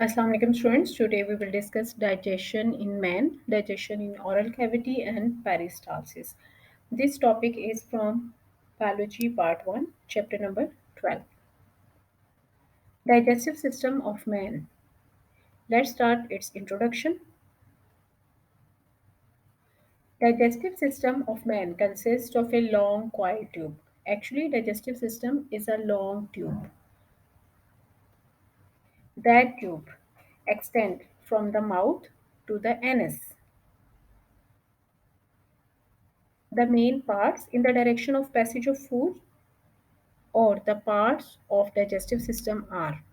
Assalamu alaikum students. Today we will discuss digestion in man, digestion in oral cavity and peristalsis. This topic is from biology part 1, chapter number 12. Digestive system of man. Let's start its introduction. Digestive system of man consists of a long coil tube. Actually, digestive system is a long tube. That tube extends from the mouth to the anus. The main parts in the direction of passage of food or the parts of digestive system are: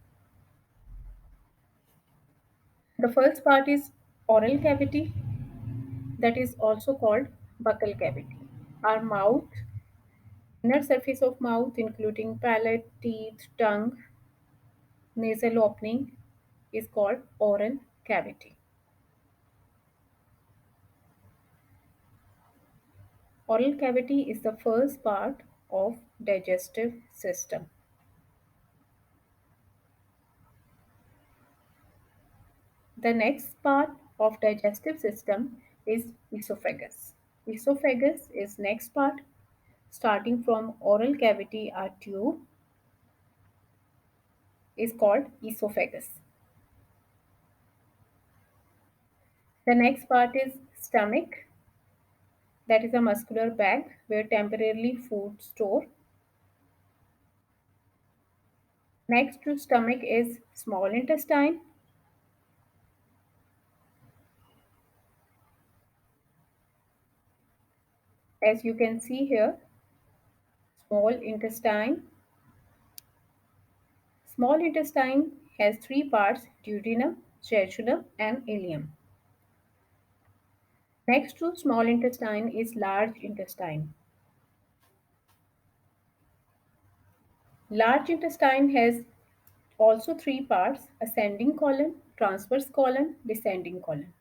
the first part is oral cavity, that is also called buccal cavity. Our mouth, inner surface of mouth including palate, teeth, tongue, nasal opening is called oral cavity. Oral cavity is the first part of digestive system. The next part of digestive system is esophagus. Esophagus is next part. Starting from oral cavity, our tube is called esophagus. The next part is stomach, that is a muscular bag where temporarily food store. Next to stomach is small intestine. As you can see here, small intestine. Small intestine has three parts: duodenum, jejunum, and ileum. Next to small intestine is large intestine. Large intestine has also three parts: ascending colon, transverse colon, descending colon.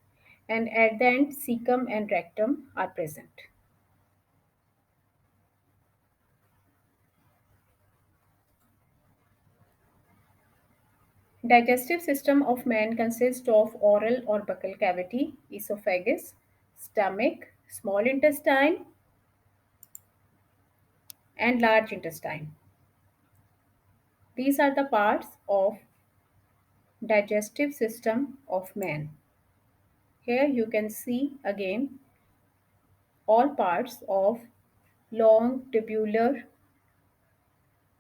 And at the end, caecum and rectum are present. Digestive system of man consists of oral or buccal cavity, esophagus, stomach, small intestine, and large intestine. These are the parts of digestive system of man. Here you can see again all parts of long tubular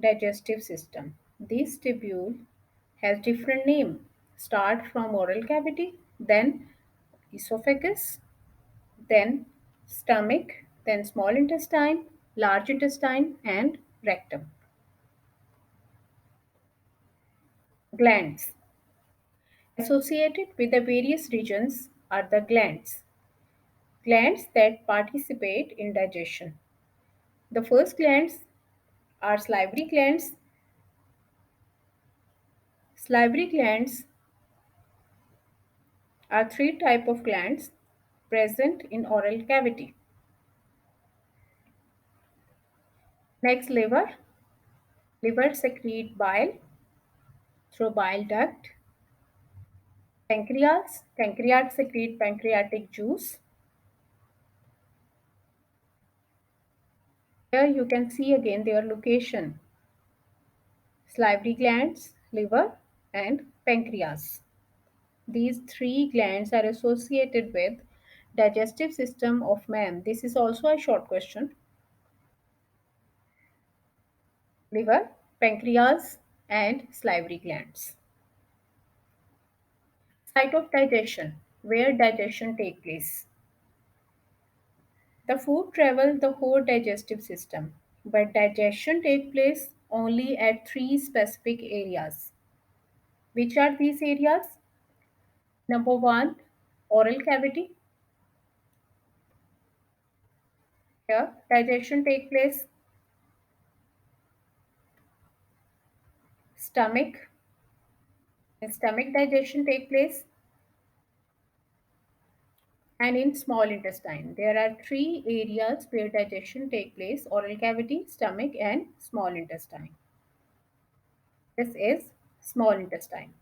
digestive system. This tubule has different name. Start from oral cavity, then esophagus, then stomach, then small intestine, large intestine, and rectum. Glands. Associated with the various regions are the glands. Glands that participate in digestion. The first glands are salivary glands. Salivary glands are three types of glands present in oral cavity. Next, liver. Liver secrete bile through bile duct. Pancreas. Pancreas secrete pancreatic juice. Here you can see again their location: salivary glands, liver, and pancreas. These three glands are associated with digestive system of man. This is also a short question. Liver, pancreas, and salivary glands. Site of digestion, where digestion take place. The food travel the whole digestive system, but digestion take place only at three specific areas. Which are these areas? Number one, oral cavity. Here, digestion take place. Stomach. In stomach, digestion take place. And in small intestine, there are three areas where digestion take place: oral cavity, stomach, and small intestine. This is small intestine.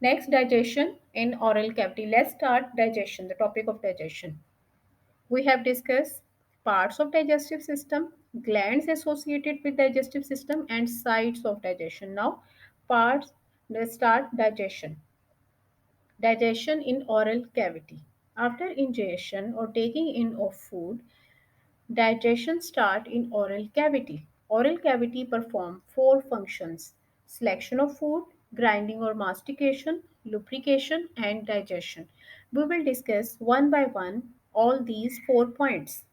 Next, digestion in oral cavity. Let's start digestion, the topic of digestion. We have discussed parts of digestive system, glands associated with digestive system, and sites of digestion. Now, parts. Let's start digestion. Digestion in oral cavity. After ingestion or taking in of food, digestion start in oral cavity. Oral cavity perform four functions: selection of food, grinding or mastication, lubrication, and digestion. We will discuss one by one all these 4 points.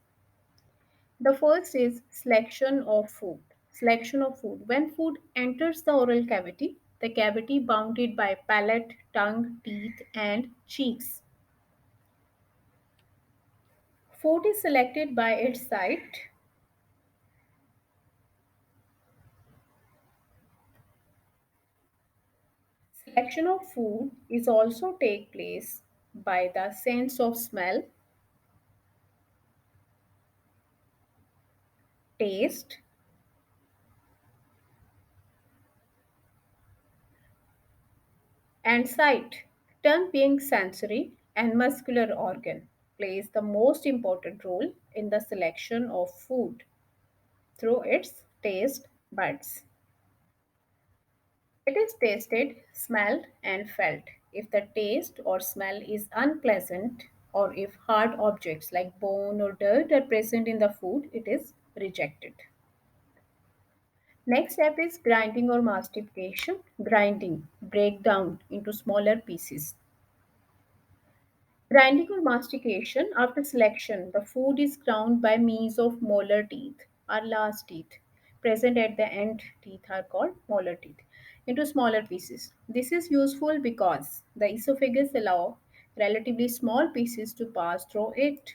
The first is selection of food. Selection of food. When food enters the oral cavity, the cavity bounded by palate, tongue, teeth, and cheeks. Food is selected by its site. Selection of food is also take place by the sense of smell, taste, and sight. Tongue, being sensory and muscular organ, plays the most important role in the selection of food through its taste buds. It is tasted, smelled, and felt. If the taste or smell is unpleasant, or if hard objects like bone or dirt are present in the food, it is rejected. Next step is grinding or mastication. Grinding, break down into smaller pieces. Grinding or mastication, after selection, the food is ground by means of molar teeth. Our last teeth present at the end teeth are called molar teeth into smaller pieces. This is useful because the esophagus allow relatively small pieces to pass through it,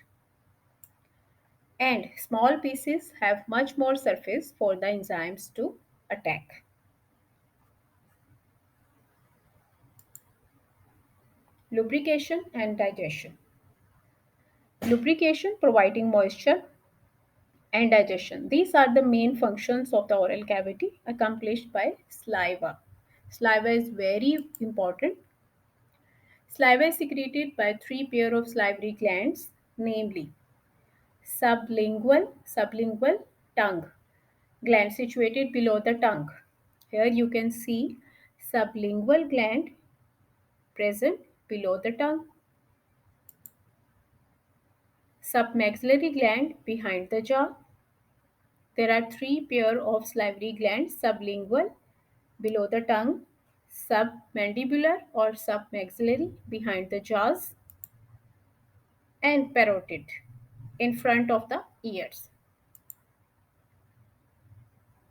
and small pieces have much more surface for the enzymes to attack. Lubrication and digestion. Lubrication, providing moisture, and digestion. These are the main functions of the oral cavity accomplished by saliva. Saliva is very important. Saliva is secreted by three pair of salivary glands, namely sublingual, tongue, gland situated below the tongue. Here you can see sublingual gland present below the tongue, submaxillary gland behind the jaw. There are three pair of salivary glands: sublingual below the tongue, submandibular or submaxillary behind the jaws, and parotid in front of the ears.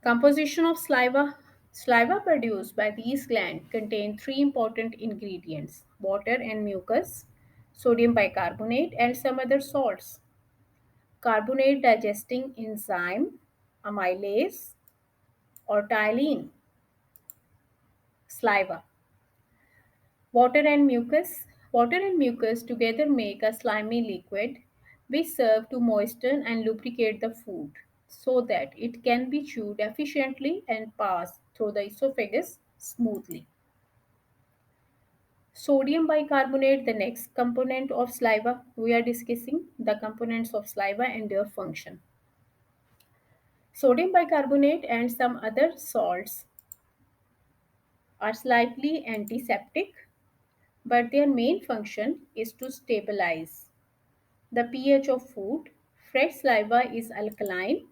Composition of saliva. Saliva produced by these glands contain three important ingredients: water and mucus, sodium bicarbonate, and some other salts. Carbonate digesting enzyme, amylase, or ptyalin. Saliva. Water and mucus. Water and mucus together make a slimy liquid which serve to moisten and lubricate the food so that it can be chewed efficiently and pass through the esophagus smoothly. Sodium bicarbonate, the next component of saliva. We are discussing the components of saliva and their function. Sodium bicarbonate and some other salts are slightly antiseptic, but their main function is to stabilize the pH of food. Fresh saliva is alkaline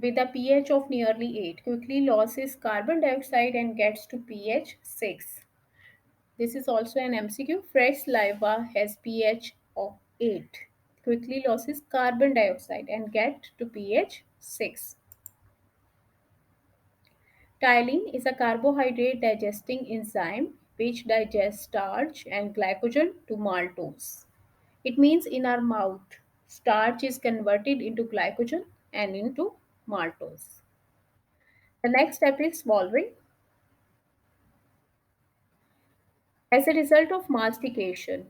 with a pH of nearly 8, quickly loses carbon dioxide and gets to pH 6. This is also an MCQ. Fresh saliva has pH of 8, quickly loses carbon dioxide and get to pH 6. Ptyalin is a carbohydrate digesting enzyme which digests starch and glycogen to maltose. It means in our mouth, starch is converted into glycogen and into maltose. The next step is swallowing. As a result of mastication,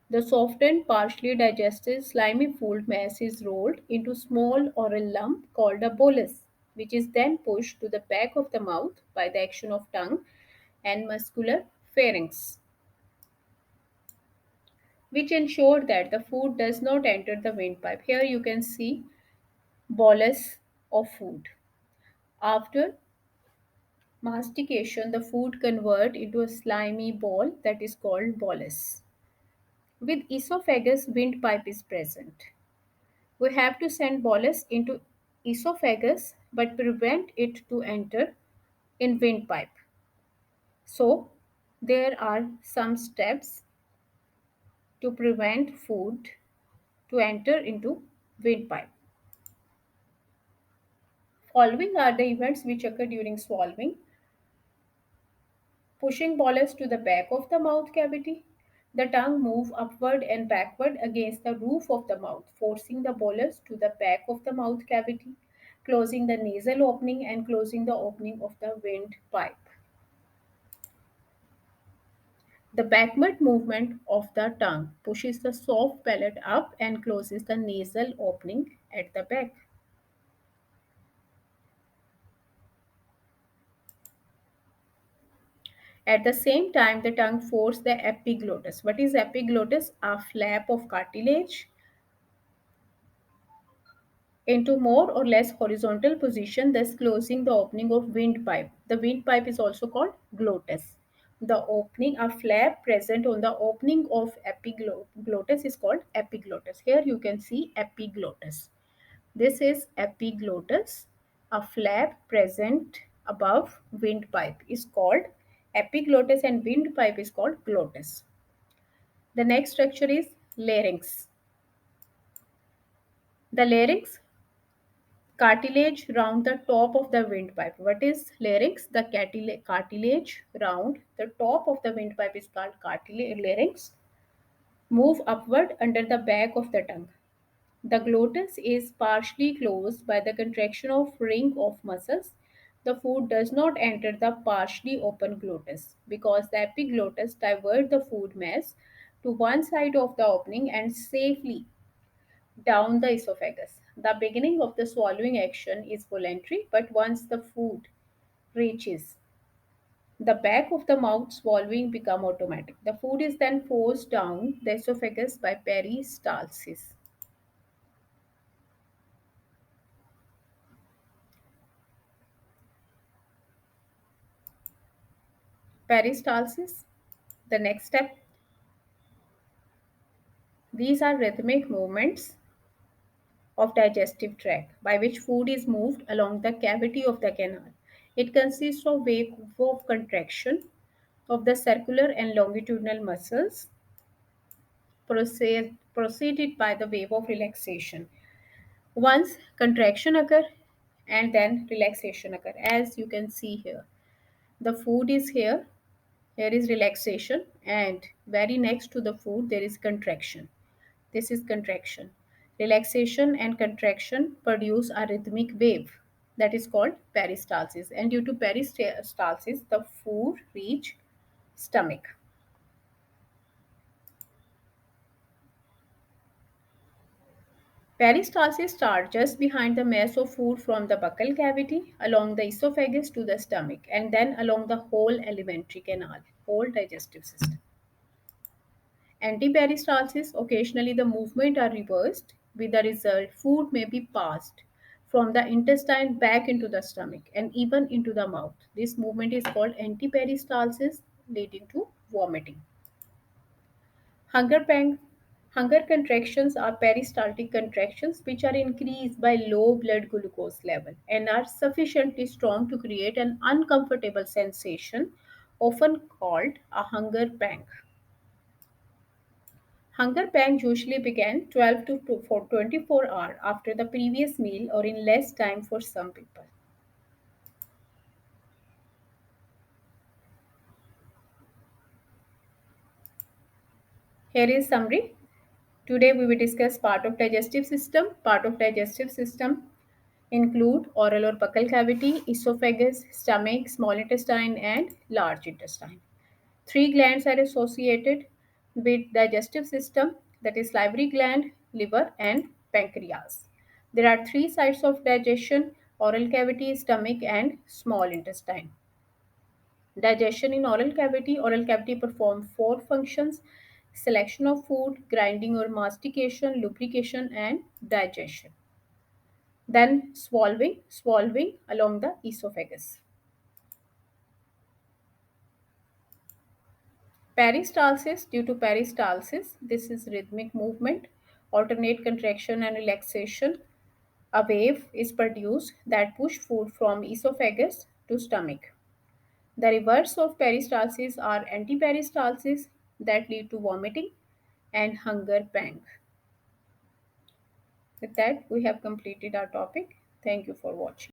the softened, partially digested, slimy food mass is rolled into small oral lump called a bolus. which is then pushed to the back of the mouth by the action of tongue and muscular pharynx, which ensure that the food does not enter the windpipe. Here you can see bolus of food. After mastication, the food convert into a slimy ball that is called bolus. With esophagus, windpipe is present. We have to send bolus into esophagus but prevent it to enter in windpipe. So there are some steps to prevent food to enter into windpipe. Following are the events which occur during swallowing. Pushing bolus to the back of the mouth cavity. The tongue move upward and backward against the roof of the mouth, forcing the bolus to the back of the mouth cavity, closing the nasal opening and closing the opening of the windpipe. The backward movement of the tongue pushes the soft palate up and closes the nasal opening at the back. At the same time, the tongue forces the epiglottis. What is epiglottis? A flap of cartilage into more or less horizontal position, thus closing the opening of windpipe. The windpipe is also called glottis. The opening, a flap present on the opening of epiglottis is called epiglottis. Here you can see epiglottis. This is epiglottis. A flap present above windpipe is called epiglottis and windpipe is called glottis. The next structure is larynx. The larynx cartilage round the top of the windpipe. What is larynx? The cartilage round the top of the windpipe is called larynx. Move upward under the back of the tongue. The glottis is partially closed by the contraction of ring of muscles. The food does not enter the partially open glottis because the epiglottis divert the food mass to one side of the opening and safely down the esophagus. The beginning of the swallowing action is voluntary, but once the food reaches the back of the mouth, swallowing become automatic. The food is then forced down the esophagus by peristalsis. Peristalsis, the next step. These are rhythmic movements of digestive tract by which food is moved along the cavity of the canal. It consists of wave of contraction of the circular and longitudinal muscles preceded by the wave of relaxation. Once contraction occur and then relaxation occur. As you can see here, the food is here. Here is relaxation and very next to the food there is contraction. This is contraction. Relaxation and contraction produce a rhythmic wave that is called peristalsis, and due to peristalsis the food reach stomach. Peristalsis starts just behind the mass of food from the buccal cavity, along the esophagus to the stomach, and then along the whole alimentary canal, whole digestive system. Antiperistalsis, occasionally the movement are reversed, with the result food may be passed from the intestine back into the stomach and even into the mouth. This movement is called antiperistalsis, leading to vomiting. Hunger pang. Hunger contractions are peristaltic contractions which are increased by low blood glucose level and are sufficiently strong to create an uncomfortable sensation, often called a hunger pang. Hunger pangs usually begin 12 to 24 hours after the previous meal or in less time for some people. Here is summary. Today we will discuss part of digestive system. Part of digestive system include oral or buccal cavity, esophagus, stomach, small intestine and large intestine. Three glands are associated with digestive system, that is salivary gland, liver and pancreas. There are three sites of digestion. Oral cavity, stomach, and small intestine. Digestion in oral cavity perform four functions: selection of food, grinding or mastication, lubrication, and digestion. Then swallowing along the esophagus. Peristalsis, due to peristalsis, this is rhythmic movement, alternate contraction and relaxation. A wave is produced that push food from esophagus to stomach. The reverse of peristalsis are antiperistalsis that lead to vomiting and hunger pang. With that, we have completed our topic. Thank you for watching.